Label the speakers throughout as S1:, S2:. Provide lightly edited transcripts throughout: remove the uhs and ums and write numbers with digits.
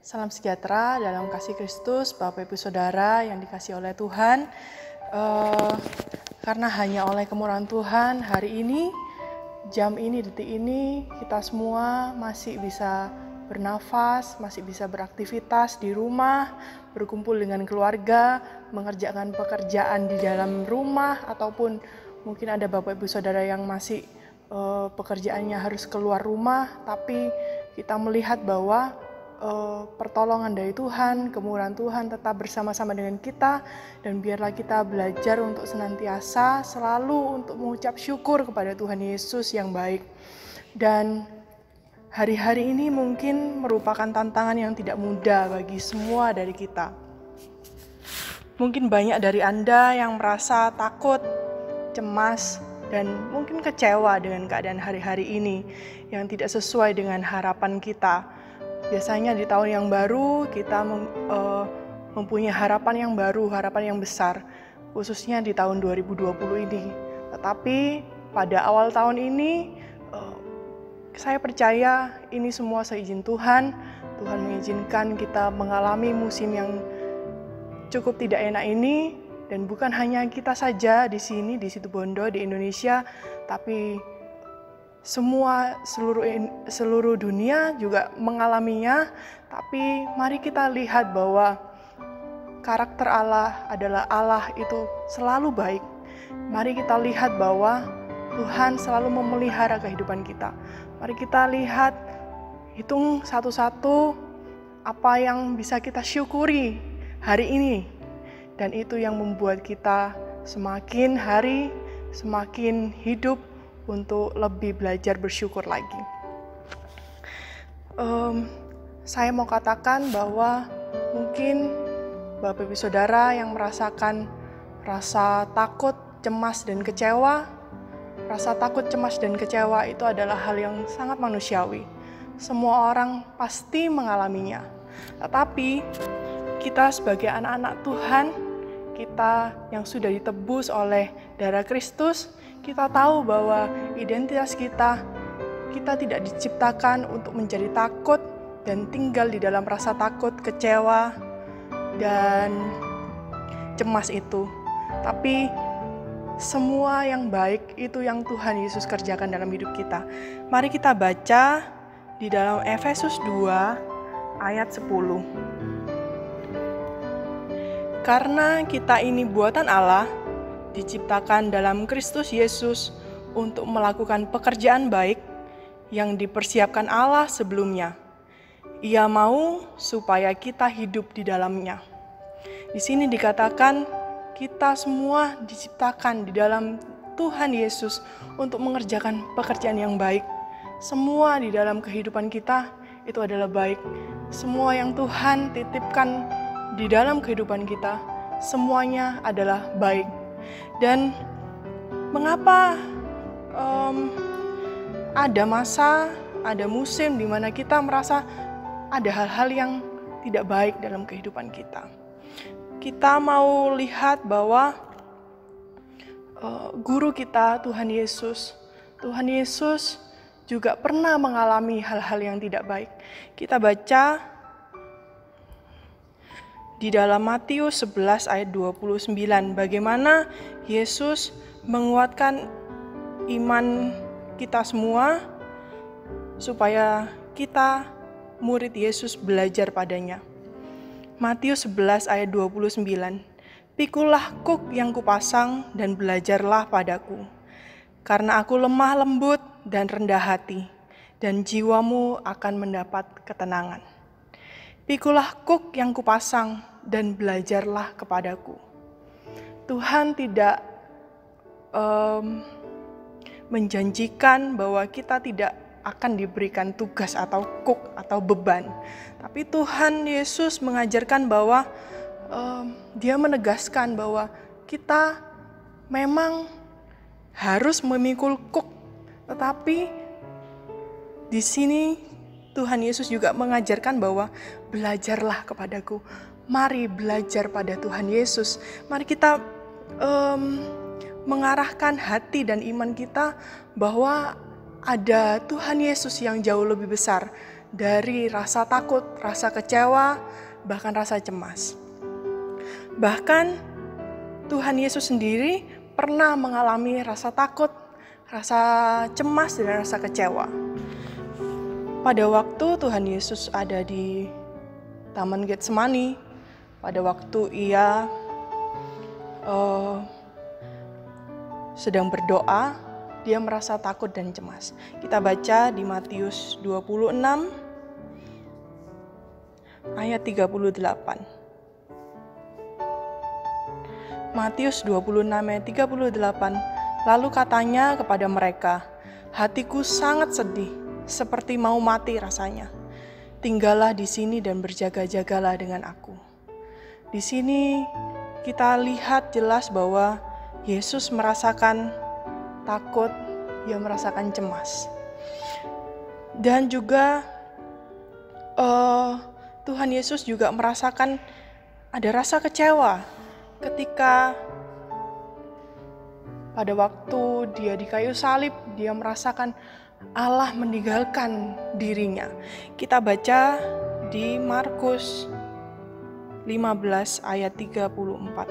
S1: Salam sejahtera dalam kasih Kristus, Bapak Ibu Saudara yang dikasihi oleh Tuhan. Karena hanya oleh kemurahan Tuhan hari ini, jam ini, detik ini, kita semua masih bisa bernafas, masih bisa beraktivitas di rumah, berkumpul dengan keluarga, mengerjakan pekerjaan di dalam rumah, ataupun mungkin ada Bapak Ibu Saudara yang masih pekerjaannya harus keluar rumah, tapi kita melihat bahwa pertolongan dari Tuhan, kemurahan Tuhan tetap bersama-sama dengan kita, dan biarlah kita belajar untuk senantiasa selalu untuk mengucap syukur kepada Tuhan Yesus yang baik. Dan hari-hari ini mungkin merupakan tantangan yang tidak mudah bagi semua dari kita. Mungkin banyak dari Anda yang merasa takut, cemas, dan mungkin kecewa dengan keadaan hari-hari ini yang tidak sesuai dengan harapan kita. Biasanya di tahun yang baru kita mempunyai harapan yang baru, harapan yang besar, khususnya di tahun 2020 ini. Tetapi pada awal tahun ini, saya percaya ini semua seizin Tuhan. Tuhan mengizinkan kita mengalami musim yang cukup tidak enak ini, dan bukan hanya kita saja di sini, di Situbondo, di Indonesia, tapi seluruh dunia juga mengalaminya. Tapi mari kita lihat bahwa karakter Allah adalah Allah itu selalu baik. Mari kita lihat bahwa Tuhan selalu memelihara kehidupan kita. Mari kita lihat, hitung satu-satu apa yang bisa kita syukuri hari ini. Dan itu yang membuat kita semakin hari, semakin hidup untuk lebih belajar bersyukur lagi. Saya mau katakan bahwa mungkin Bapak Ibu Saudara yang merasakan rasa takut, cemas, dan kecewa. Rasa takut, cemas, dan kecewa itu adalah hal yang sangat manusiawi. Semua orang pasti mengalaminya. Tetapi kita sebagai anak-anak Tuhan, kita yang sudah ditebus oleh darah Kristus, kita tahu bahwa identitas kita tidak diciptakan untuk menjadi takut dan tinggal di dalam rasa takut, kecewa, dan cemas itu. Tapi semua yang baik itu yang Tuhan Yesus kerjakan dalam hidup kita. Mari kita baca di dalam Efesus 2 ayat 10. Karena kita ini buatan Allah, diciptakan dalam Kristus Yesus untuk melakukan pekerjaan baik yang dipersiapkan Allah sebelumnya. Ia mau supaya kita hidup di dalamnya. Di sini dikatakan kita semua diciptakan di dalam Tuhan Yesus untuk mengerjakan pekerjaan yang baik. Semua di dalam kehidupan kita itu adalah baik. Semua yang Tuhan titipkan di dalam kehidupan kita, semuanya adalah baik. Dan mengapa ada masa, ada musim di mana kita merasa ada hal-hal yang tidak baik dalam kehidupan kita. Kita mau lihat bahwa guru kita Tuhan Yesus juga pernah mengalami hal-hal yang tidak baik. Kita baca di dalam Matius 11 ayat 29, bagaimana Yesus menguatkan iman kita semua supaya kita murid Yesus belajar padanya. Matius 11 ayat 29, pikulah kuk yang kupasang dan belajarlah padaku, karena aku lemah lembut dan rendah hati, dan jiwamu akan mendapat ketenangan. Pikulah kuk yang kupasang dan belajarlah kepadaku. Tuhan tidak menjanjikan bahwa kita tidak akan diberikan tugas atau kuk atau beban. Tapi Tuhan Yesus mengajarkan bahwa Dia menegaskan bahwa kita memang harus memikul kuk. Tetapi di sini Tuhan Yesus juga mengajarkan bahwa belajarlah kepadaku. Mari belajar pada Tuhan Yesus. Mari kita mengarahkan hati dan iman kita bahwa ada Tuhan Yesus yang jauh lebih besar dari rasa takut, rasa kecewa, bahkan rasa cemas. Bahkan Tuhan Yesus sendiri pernah mengalami rasa takut, rasa cemas, dan rasa kecewa. Pada waktu Tuhan Yesus ada di Taman Getsemani, pada waktu ia sedang berdoa, dia merasa takut dan cemas. Kita baca di Matius 26 ayat 38. Matius 26 ayat 38. Lalu katanya kepada mereka, "Hatiku sangat sedih, seperti mau mati rasanya. Tinggallah di sini dan berjaga-jagalah dengan aku." Di sini kita lihat jelas bahwa Yesus merasakan takut, dia merasakan cemas. Dan juga Tuhan Yesus juga merasakan ada rasa kecewa ketika pada waktu dia di kayu salib, dia merasakan Allah meninggalkan dirinya. Kita baca di Markus 15 ayat 34.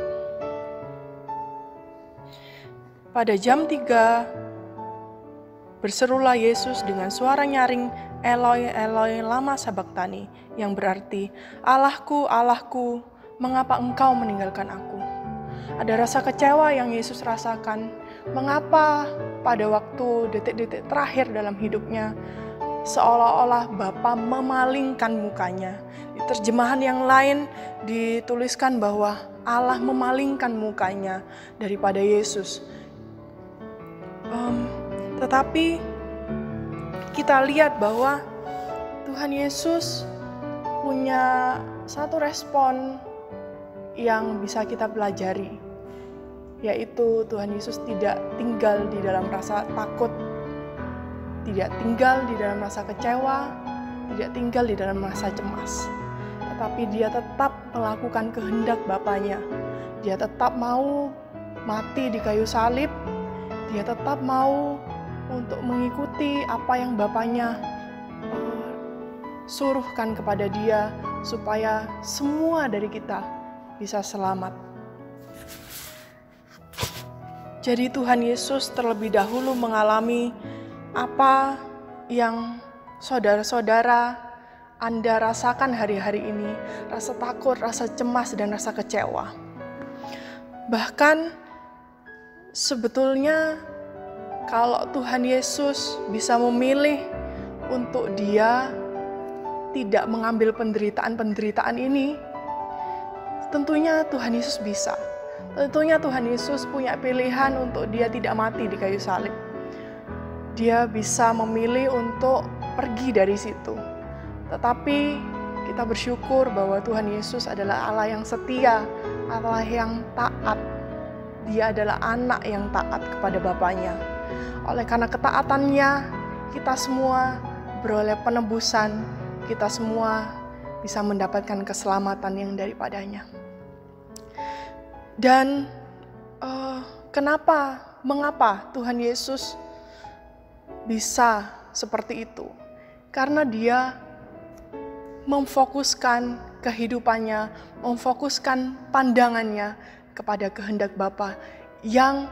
S1: Pada jam 3, berserulah Yesus dengan suara nyaring, "Eloi, Eloi, lama sabachthani," yang berarti, "Allahku, Allahku, mengapa engkau meninggalkan aku?" Ada rasa kecewa yang Yesus rasakan. Mengapa pada waktu detik-detik terakhir dalam hidupnya, seolah-olah Bapa memalingkan mukanya. Di terjemahan yang lain dituliskan bahwa Allah memalingkan mukanya daripada Yesus. Tetapi kita lihat bahwa Tuhan Yesus punya satu respon yang bisa kita pelajari, yaitu Tuhan Yesus tidak tinggal di dalam rasa takut, tidak tinggal di dalam rasa kecewa, tidak tinggal di dalam rasa cemas, tetapi dia tetap melakukan kehendak Bapanya. Dia tetap mau mati di kayu salib, dia tetap mau untuk mengikuti apa yang Bapanya suruhkan kepada dia, supaya semua dari kita bisa selamat. Jadi Tuhan Yesus terlebih dahulu mengalami apa yang saudara-saudara Anda rasakan hari-hari ini, rasa takut, rasa cemas, dan rasa kecewa. Bahkan sebetulnya kalau Tuhan Yesus bisa memilih untuk dia tidak mengambil penderitaan-penderitaan ini, tentunya Tuhan Yesus bisa. Tentunya Tuhan Yesus punya pilihan untuk dia tidak mati di kayu salib. Dia bisa memilih untuk pergi dari situ. Tetapi kita bersyukur bahwa Tuhan Yesus adalah Allah yang setia, Allah yang taat. Dia adalah anak yang taat kepada Bapanya. Oleh karena ketaatannya, kita semua beroleh penebusan, kita semua bisa mendapatkan keselamatan yang daripadanya. Dan mengapa Tuhan Yesus bisa seperti itu? Karena dia memfokuskan kehidupannya, memfokuskan pandangannya kepada kehendak Bapa yang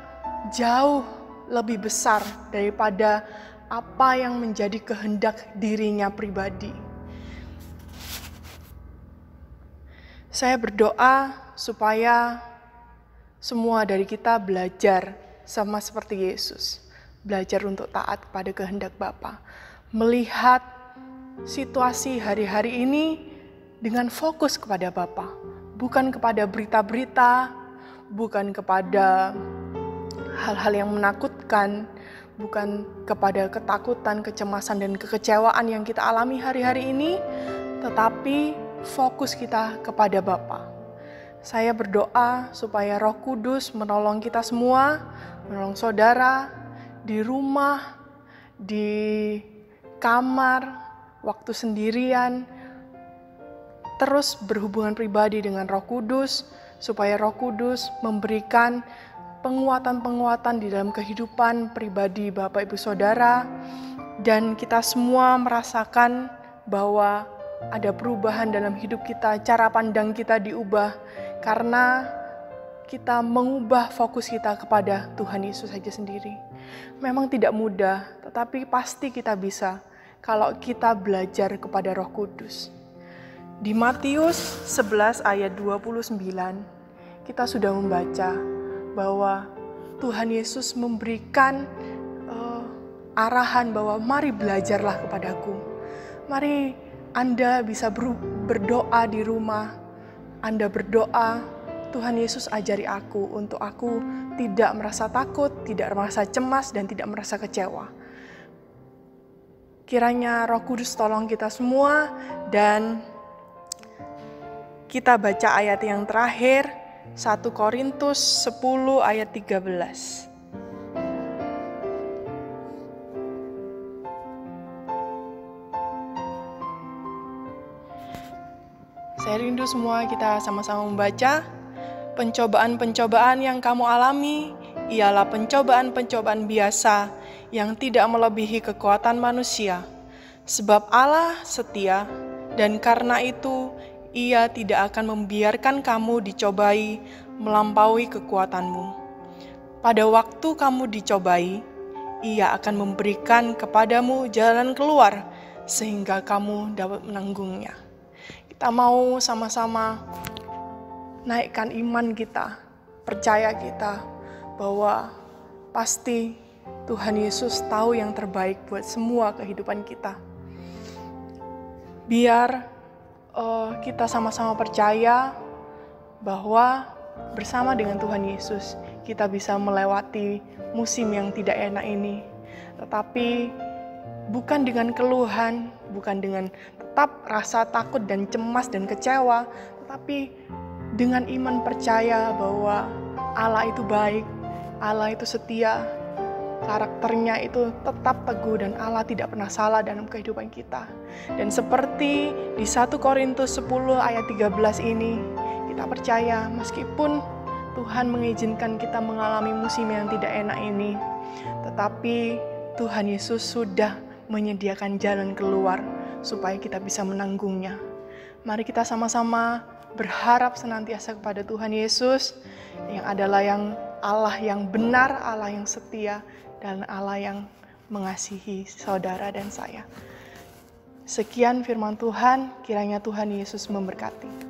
S1: jauh lebih besar daripada apa yang menjadi kehendak dirinya pribadi. Saya berdoa supaya semua dari kita belajar sama seperti Yesus, belajar untuk taat kepada kehendak Bapa, melihat situasi hari-hari ini dengan fokus kepada Bapa, bukan kepada berita-berita, bukan kepada hal-hal yang menakutkan, bukan kepada ketakutan, kecemasan, dan kekecewaan yang kita alami hari-hari ini, tetapi fokus kita kepada Bapa. Saya berdoa supaya Roh Kudus menolong kita semua, menolong saudara, di rumah, di kamar, waktu sendirian, terus berhubungan pribadi dengan Roh Kudus, supaya Roh Kudus memberikan penguatan-penguatan di dalam kehidupan pribadi Bapak Ibu Saudara, dan kita semua merasakan bahwa ada perubahan dalam hidup kita, cara pandang kita diubah karena kita mengubah fokus kita kepada Tuhan Yesus saja sendiri. Memang tidak mudah, tetapi pasti kita bisa kalau kita belajar kepada Roh Kudus. Di Matius 11 ayat 29, kita sudah membaca bahwa Tuhan Yesus memberikan arahan bahwa mari belajarlah kepadaku. Mari Anda bisa berdoa di rumah. Anda berdoa, Tuhan Yesus ajari aku untuk aku tidak merasa takut, tidak merasa cemas, dan tidak merasa kecewa. Kiranya Roh Kudus tolong kita semua, dan kita baca ayat yang terakhir, 1 Korintus 10 ayat 13. Saya rindu semua kita sama-sama membaca. Pencobaan-pencobaan yang kamu alami ialah pencobaan-pencobaan biasa yang tidak melebihi kekuatan manusia. Sebab Allah setia, dan karena itu Ia tidak akan membiarkan kamu dicobai melampaui kekuatanmu. Pada waktu kamu dicobai, Ia akan memberikan kepadamu jalan keluar sehingga kamu dapat menanggungnya. Kita mau sama-sama naikkan iman kita, percaya kita bahwa pasti Tuhan Yesus tahu yang terbaik buat semua kehidupan kita. Biar kita sama-sama percaya bahwa bersama dengan Tuhan Yesus kita bisa melewati musim yang tidak enak ini. Tetapi bukan dengan keluhan, bukan dengan tetap rasa takut dan cemas dan kecewa, tetapi dengan iman percaya bahwa Allah itu baik, Allah itu setia, karakternya itu tetap teguh, dan Allah tidak pernah salah dalam kehidupan kita. Dan seperti di 1 Korintus 10 ayat 13 ini, kita percaya meskipun Tuhan mengizinkan kita mengalami musim yang tidak enak ini, tetapi Tuhan Yesus sudah menyediakan jalan keluar supaya kita bisa menanggungnya. Mari kita sama-sama berharap senantiasa kepada Tuhan Yesus yang adalah Allah yang benar, Allah yang setia, dan Allah yang mengasihi saudara dan saya. Sekian firman Tuhan, kiranya Tuhan Yesus memberkati.